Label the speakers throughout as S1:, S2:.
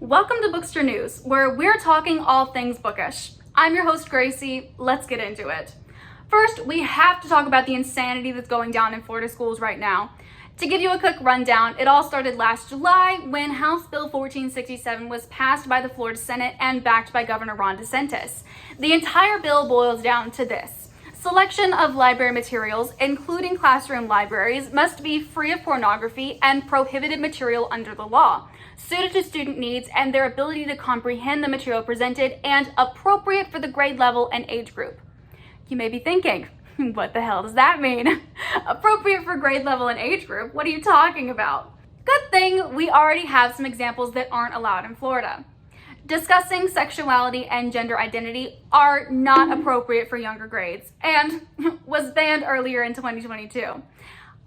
S1: Welcome to Bookstr News, where we're talking all things bookish. I'm your host, Gracie. Let's get into it. First, we have to talk about the insanity that's going down in Florida schools right now. To give you a quick rundown, it all started last July when House Bill 1467 was passed by the Florida Senate and backed by Governor Ron DeSantis. The entire bill boils down to this. Selection of library materials, including classroom libraries, must be free of pornography and prohibited material under the law, suited to student needs and their ability to comprehend the material presented, and appropriate for the grade level and age group. You may be thinking, what the hell does that mean? Appropriate for grade level and age group? What are you talking about? Good thing we already have some examples that aren't allowed in Florida. Discussing sexuality and gender identity are not appropriate for younger grades and was banned earlier in 2022.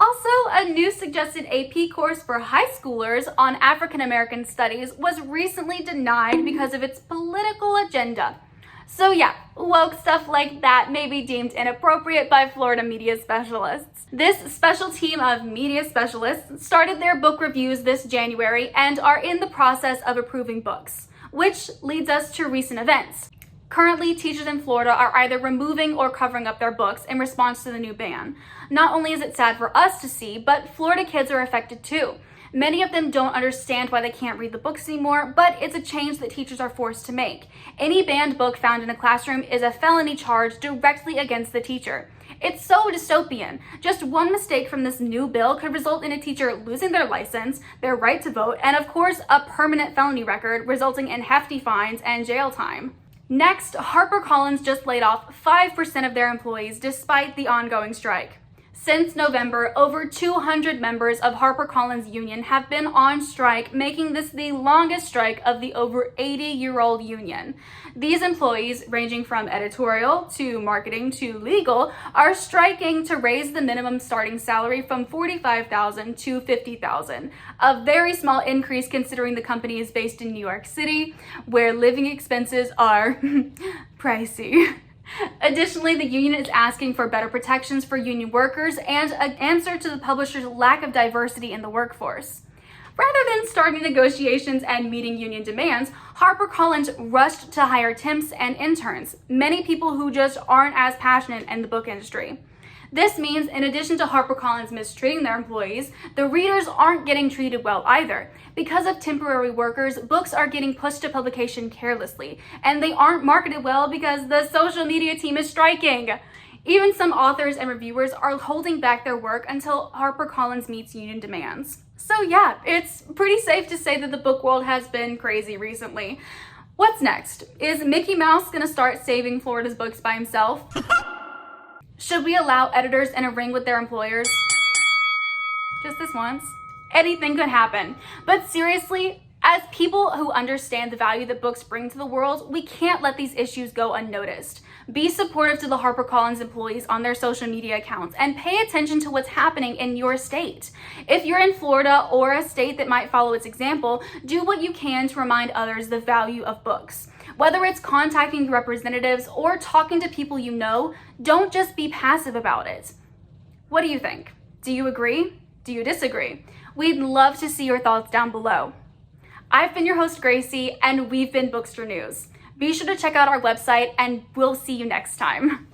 S1: Also, a new suggested AP course for high schoolers on African American studies was recently denied because of its political agenda. So yeah, woke stuff like that may be deemed inappropriate by Florida media specialists. This special team of media specialists started their book reviews this January and are in the process of approving books, which leads us to recent events. Currently, teachers in Florida are either removing or covering up their books in response to the new ban. Not only is it sad for us to see, but Florida kids are affected too. Many of them don't understand why they can't read the books anymore, but it's a change that teachers are forced to make. Any banned book found in a classroom is a felony charge directly against the teacher. It's so dystopian. Just one mistake from this new bill could result in a teacher losing their license, their right to vote, and of course, a permanent felony record, resulting in hefty fines and jail time. Next, HarperCollins just laid off 5% of their employees despite the ongoing strike. Since November, over 200 members of HarperCollins Union have been on strike, making this the longest strike of the over 80-year-old union. These employees, ranging from editorial to marketing to legal, are striking to raise the minimum starting salary from $45,000 to $50,000, a very small increase considering the company is based in New York City, where living expenses are pricey. Additionally, the union is asking for better protections for union workers and an answer to the publisher's lack of diversity in the workforce. Rather than starting negotiations and meeting union demands, HarperCollins rushed to hire temps and interns, many people who just aren't as passionate in the book industry. This means, in addition to HarperCollins mistreating their employees, the readers aren't getting treated well either. Because of temporary workers, books are getting pushed to publication carelessly, and they aren't marketed well because the social media team is striking. Even some authors and reviewers are holding back their work until HarperCollins meets union demands. So yeah, it's pretty safe to say that the book world has been crazy recently. What's next? Is Mickey Mouse gonna start saving Florida's books by himself? Should we allow editors in a ring with their employers? Just this once. Anything could happen. But seriously, as people who understand the value that books bring to the world, we can't let these issues go unnoticed. Be supportive to the HarperCollins employees on their social media accounts and pay attention to what's happening in your state. If you're in Florida or a state that might follow its example, do what you can to remind others the value of books. Whether it's contacting representatives or talking to people you know, don't just be passive about it. What do you think? Do you agree? Do you disagree? We'd love to see your thoughts down below. I've been your host, Gracie, and we've been Bookstr News. Be sure to check out our website, and we'll see you next time.